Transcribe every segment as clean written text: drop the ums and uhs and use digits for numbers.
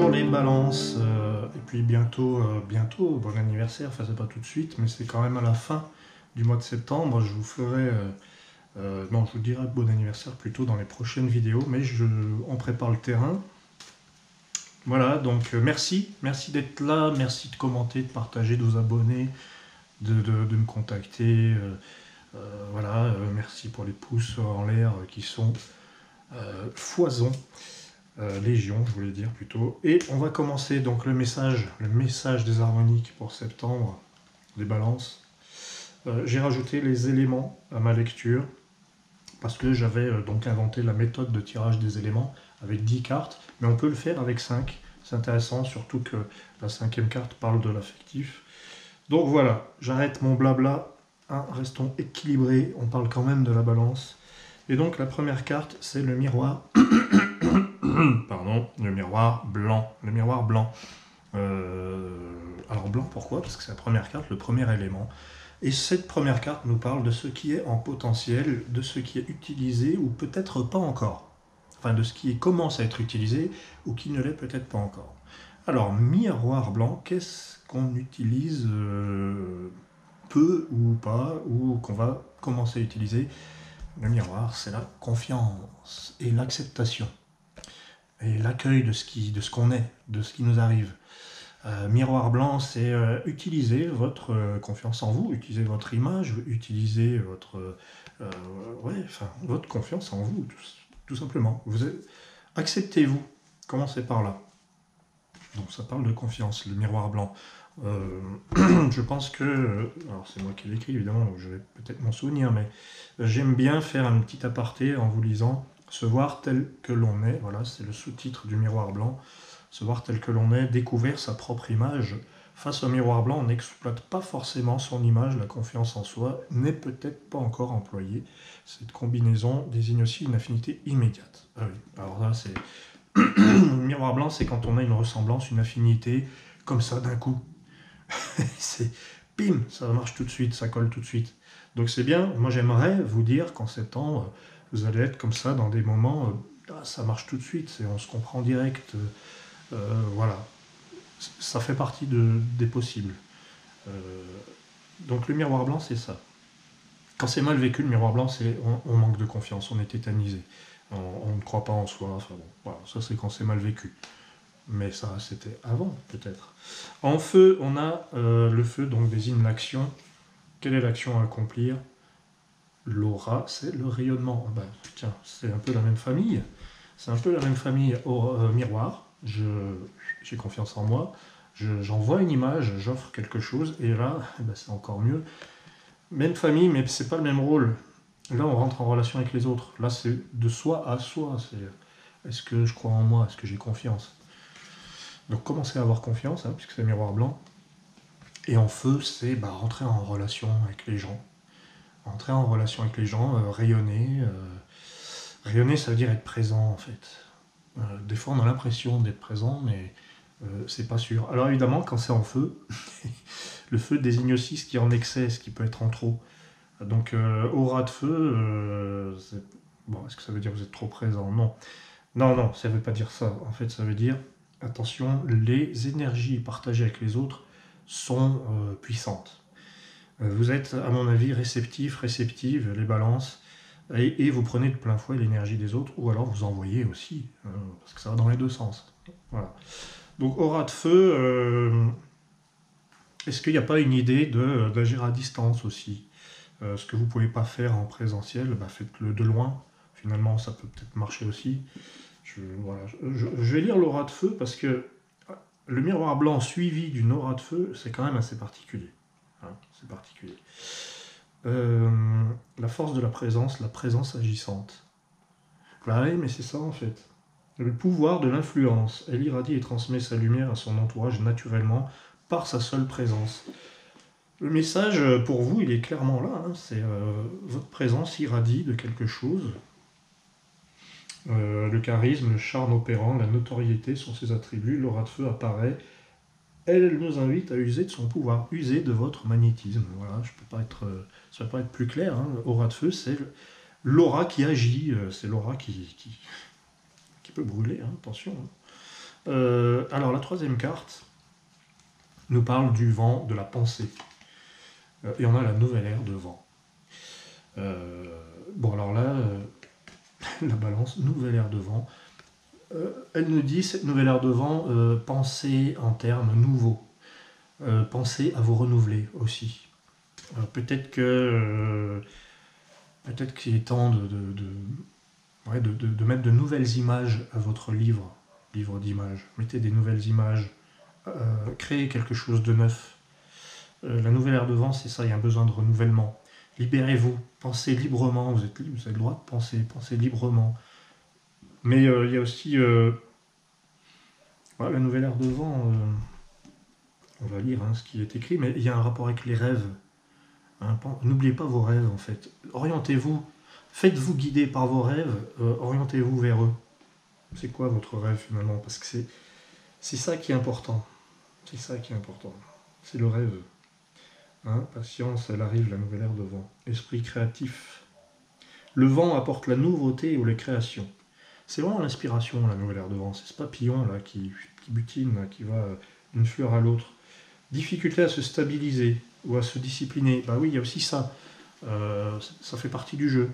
Bonjour les balances, et puis bientôt, bon anniversaire, enfin c'est pas tout de suite, mais c'est quand même à la fin du mois de septembre, je vous ferai, non je vous dirai bon anniversaire plutôt dans les prochaines vidéos, mais on prépare le terrain. Voilà, donc merci d'être là, merci de commenter, de partager, de vous abonner, de me contacter, voilà, merci pour les pouces en l'air qui sont foison. Légion, je voulais dire plutôt. Et on va commencer donc le message des harmoniques pour septembre, des balances. J'ai rajouté les éléments à ma lecture, parce que j'avais donc inventé la méthode de tirage des éléments avec 10 cartes, mais on peut le faire avec 5. C'est intéressant, surtout que la 5e carte parle de l'affectif. Donc voilà, j'arrête mon blabla, hein, restons équilibrés, on parle quand même de la balance. Et donc la première carte, c'est le miroir. Pardon, le miroir blanc. Le miroir blanc. Alors blanc, pourquoi? Parce que c'est la première carte, le premier élément. Et cette première carte nous parle de ce qui est en potentiel, de ce qui est utilisé ou peut-être pas encore. Enfin, de ce qui commence à être utilisé ou qui ne l'est peut-être pas encore. Alors, miroir blanc, qu'est-ce qu'on utilise peu ou pas, ou qu'on va commencer à utiliser? Le miroir, c'est la confiance et l'acceptation. Et l'accueil de ce qu'on est, de ce qui nous arrive. Miroir blanc, c'est utiliser votre confiance en vous, utiliser votre image, utiliser votre confiance en vous, tout simplement. Acceptez-vous, commencez par là. Donc ça parle de confiance, le miroir blanc. Je pense que, alors c'est moi qui l'écris évidemment, donc je vais peut-être m'en souvenir, mais j'aime bien faire un petit aparté en vous lisant « Se voir tel que l'on est », voilà, c'est le sous-titre du miroir blanc, « Se voir tel que l'on est, découvrir sa propre image ». Face au miroir blanc, on n'exploite pas forcément son image, la confiance en soi n'est peut-être pas encore employée. Cette combinaison désigne aussi une affinité immédiate. Ah oui, alors là c'est... Le miroir blanc, c'est quand on a une ressemblance, une affinité, comme ça d'un coup. C'est bim, ça marche tout de suite, ça colle tout de suite. Donc c'est bien, moi j'aimerais vous dire qu'en septembre, vous allez être comme ça dans des moments, ça marche tout de suite, on se comprend direct, voilà. Ça fait partie des possibles. Donc le miroir blanc, c'est ça. Quand c'est mal vécu, le miroir blanc, c'est on manque de confiance, on est tétanisé, on ne croit pas en soi, enfin bon, voilà, ça c'est quand c'est mal vécu. Mais ça, c'était avant, peut-être. En feu, on a le feu, donc désigne l'action. Quelle est l'action à accomplir? L'aura, c'est le rayonnement. Ben, tiens, c'est un peu la même famille. C'est un peu la même famille au miroir. J'ai confiance en moi. J'envoie une image, j'offre quelque chose, et là, ben, c'est encore mieux. Même famille, mais c'est pas le même rôle. Là, on rentre en relation avec les autres. Là, c'est de soi à soi. Est-ce que je crois en moi? Est-ce que j'ai confiance? Donc commencez à avoir confiance, hein, puisque c'est miroir blanc. Et en feu, c'est rentrer en relation avec les gens. Rentrer en relation avec les gens, rayonner. Rayonner, ça veut dire être présent, en fait. Des fois, on a l'impression d'être présent, mais c'est pas sûr. Alors évidemment, quand c'est en feu, le feu désigne aussi ce qui est en excès, ce qui peut être en trop. Donc, aura de feu, bon, est-ce que ça veut dire que vous êtes trop présent? Non. Non, ça ne veut pas dire ça. En fait, ça veut dire... Attention, les énergies partagées avec les autres sont puissantes. Vous êtes, à mon avis, réceptive, les balances, et vous prenez de plein fouet l'énergie des autres, ou alors vous envoyez aussi, parce que ça va dans les deux sens. Voilà. Donc, aura de feu, est-ce qu'il n'y a pas une idée d'agir à distance aussi? Ce que vous ne pouvez pas faire en présentiel, faites-le de loin. Finalement, ça peut peut-être marcher aussi. Je vais lire l'aura de feu parce que le miroir blanc suivi d'une aura de feu, c'est quand même assez particulier. Hein, c'est particulier. La force de la présence agissante. Oui, mais c'est ça en fait. Le pouvoir de l'influence. Elle irradie et transmet sa lumière à son entourage naturellement par sa seule présence. Le message pour vous, il est clairement là. Hein, c'est votre présence irradie de quelque chose. Le charisme, le charme opérant, la notoriété sont ses attributs, l'aura de feu apparaît, elle nous invite à user de son pouvoir, user de votre magnétisme. Voilà, ça ne peut pas être plus clair, hein. Aura de feu, c'est l'aura qui agit, c'est l'aura qui peut brûler, hein, attention. Hein. Alors la troisième carte nous parle du vent de la pensée. Et on a la nouvelle ère de vent. Bon alors là, la balance, nouvelle ère de vent. Elle nous dit, cette nouvelle ère de vent, pensez en termes nouveaux. Pensez à vous renouveler aussi. Peut-être qu'il est temps de mettre de nouvelles images à votre livre d'images. Mettez des nouvelles images, créez quelque chose de neuf. La nouvelle ère de vent, c'est ça, il y a un besoin de renouvellement. Libérez-vous, pensez librement, vous avez le droit de penser, pensez librement. Mais il y a aussi la nouvelle ère de vent, on va lire ce qui est écrit, mais il y a un rapport avec les rêves. N'oubliez pas vos rêves en fait. Orientez-vous, faites-vous guider par vos rêves, orientez-vous vers eux. C'est quoi votre rêve finalement? Parce que c'est ça qui est important. C'est ça qui est important. C'est le rêve. Patience, elle arrive, la nouvelle ère de vent. Esprit créatif. Le vent apporte la nouveauté ou les créations. C'est vraiment l'inspiration, la nouvelle ère de vent. C'est ce papillon là qui butine, là, qui va d'une fleur à l'autre. Difficulté à se stabiliser ou à se discipliner. Bah oui, il y a aussi ça. Ça fait partie du jeu.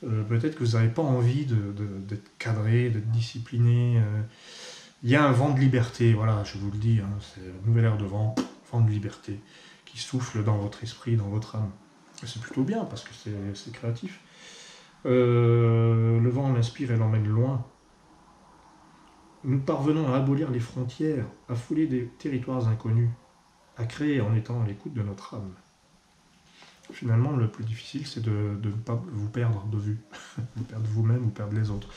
Peut-être que vous n'avez pas envie d'être cadré, d'être discipliné. Il y a un vent de liberté, voilà, je vous le dis, c'est la nouvelle ère de vent de liberté, qui souffle dans votre esprit, dans votre âme. Et c'est plutôt bien, parce que c'est créatif. Le vent l'inspire et l'emmène loin. Nous parvenons à abolir les frontières, à fouler des territoires inconnus, à créer en étant à l'écoute de notre âme. Finalement, le plus difficile, c'est de ne pas vous perdre de vue, vous perdre vous-même ou perdre les autres.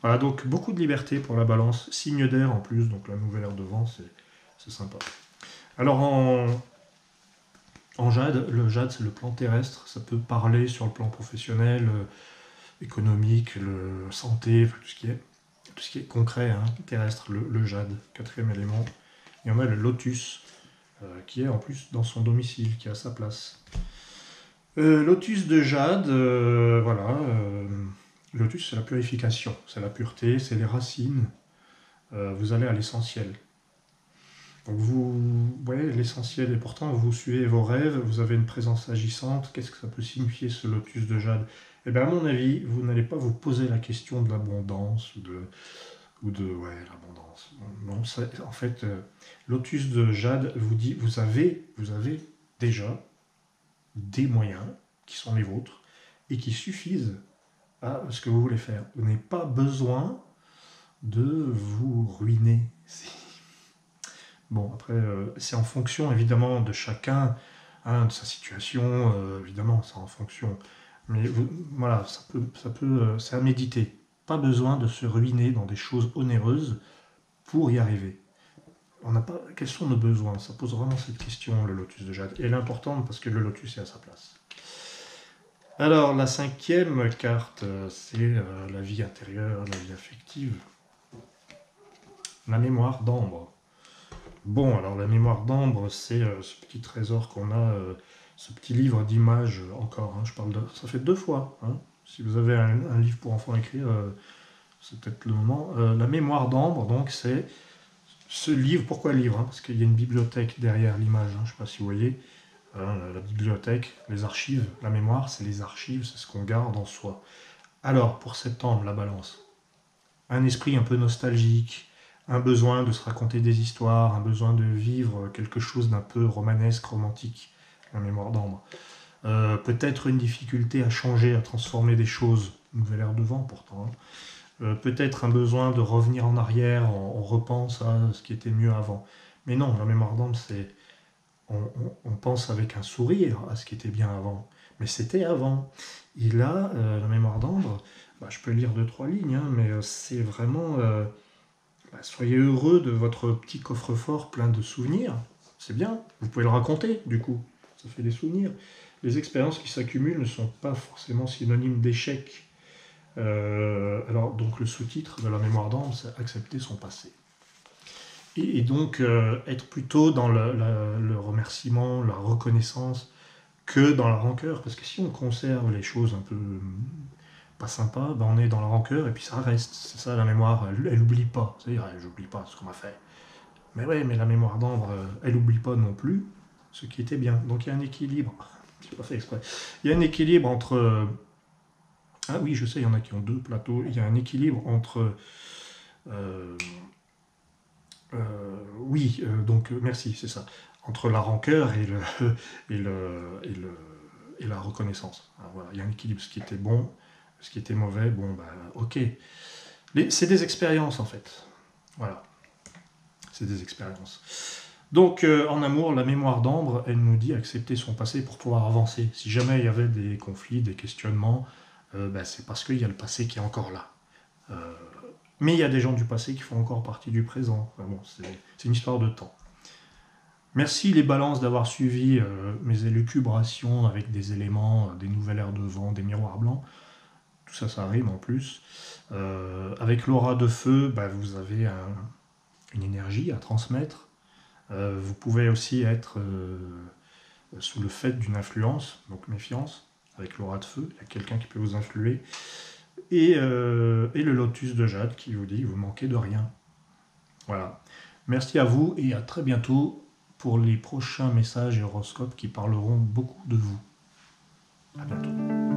Voilà, donc beaucoup de liberté pour la balance, signe d'air en plus, donc la nouvelle ère de vent, c'est sympa. Alors en jade, le jade c'est le plan terrestre, ça peut parler sur le plan professionnel, économique, santé, tout ce qui est concret, terrestre, le jade, quatrième élément. Il y en a le lotus, qui est en plus dans son domicile, qui a sa place. Lotus de jade, voilà. Lotus, c'est la purification, c'est la pureté, c'est les racines. Vous allez à l'essentiel. Donc vous voyez, l'essentiel est pourtant, vous suivez vos rêves, vous avez une présence agissante. Qu'est-ce que ça peut signifier ce lotus de jade? Eh bien, à mon avis, vous n'allez pas vous poser la question de l'abondance l'abondance. Non, en fait, lotus de jade vous dit, vous avez déjà des moyens qui sont les vôtres et qui suffisent à ce que vous voulez faire. Vous n'avez pas besoin de vous ruiner. Bon, après, c'est en fonction évidemment de chacun, de sa situation, évidemment, c'est en fonction. Mais voilà, c'est à méditer. Pas besoin de se ruiner dans des choses onéreuses pour y arriver. Quels sont nos besoins? Ça pose vraiment cette question, le lotus de jade. Et elle est importante parce que le lotus est à sa place. Alors, la cinquième carte, c'est la vie intérieure, la vie affective. La mémoire d'ambre. Bon, alors la mémoire d'ambre, c'est ce petit trésor qu'on a, ce petit livre d'images encore. Ça fait 2 fois. Si vous avez un livre pour enfants à écrire, c'est peut-être le moment. La mémoire d'ambre, donc, c'est ce livre. Pourquoi livre? Parce qu'il y a une bibliothèque derrière l'image. Je ne sais pas si vous voyez. La bibliothèque, les archives, la mémoire, c'est les archives, c'est ce qu'on garde en soi. Alors, pour septembre, la balance. Un esprit un peu nostalgique, un besoin de se raconter des histoires, un besoin de vivre quelque chose d'un peu romanesque, romantique, la mémoire d'ambre. Peut-être une difficulté à changer, à transformer des choses, nouvelle ère de vent pourtant. Peut-être un besoin de revenir en arrière, on repense à ce qui était mieux avant. Mais non, la mémoire d'ambre, c'est... On pense avec un sourire à ce qui était bien avant. Mais c'était avant. Et là, la mémoire d'ambre, je peux lire 2-3 lignes, mais c'est vraiment... soyez heureux de votre petit coffre-fort plein de souvenirs. C'est bien, vous pouvez le raconter, du coup. Ça fait des souvenirs. Les expériences qui s'accumulent ne sont pas forcément synonymes d'échec. Alors, donc, le sous-titre de la mémoire d'ambre, c'est accepter son passé. Et donc, être plutôt dans le remerciement, la reconnaissance, que dans la rancœur. Parce que si on conserve les choses un peu pas sympa, ben on est dans la rancœur et puis ça reste. C'est ça la mémoire, elle oublie pas. C'est-à-dire, j'oublie pas ce qu'on m'a fait. Mais ouais, mais la mémoire d'ambre, elle oublie pas non plus ce qui était bien. Donc il y a un équilibre. J'ai pas fait exprès. Il y a un équilibre entre. Ah oui, je sais, il y en a qui ont 2 plateaux. Il y a un équilibre entre. euh, oui, donc merci, c'est ça. Entre la rancœur et et le, et le, et la reconnaissance. Alors, voilà, il y a un équilibre, ce qui était bon, ce qui était mauvais, bon, bah, ok. C'est des expériences, en fait. Voilà, c'est des expériences. Donc, en amour, la mémoire d'ambre, elle nous dit accepter son passé pour pouvoir avancer. Si jamais il y avait des conflits, des questionnements, bah, c'est parce qu'il y a le passé qui est encore là. Euh, mais il y a des gens du passé qui font encore partie du présent. Enfin, bon, c'est une histoire de temps. Merci les balances d'avoir suivi mes élucubrations avec des éléments, des nouvelles aires de vent, des miroirs blancs. Tout ça, ça rime en plus. Avec l'aura de feu, bah, vous avez une énergie à transmettre. Vous pouvez aussi être sous le fait d'une influence, donc méfiance, avec l'aura de feu. Il y a quelqu'un qui peut vous influer. Et le lotus de jade qui vous dit que vous manquez de rien. Voilà. Merci à vous et à très bientôt pour les prochains messages et horoscopes qui parleront beaucoup de vous. À bientôt.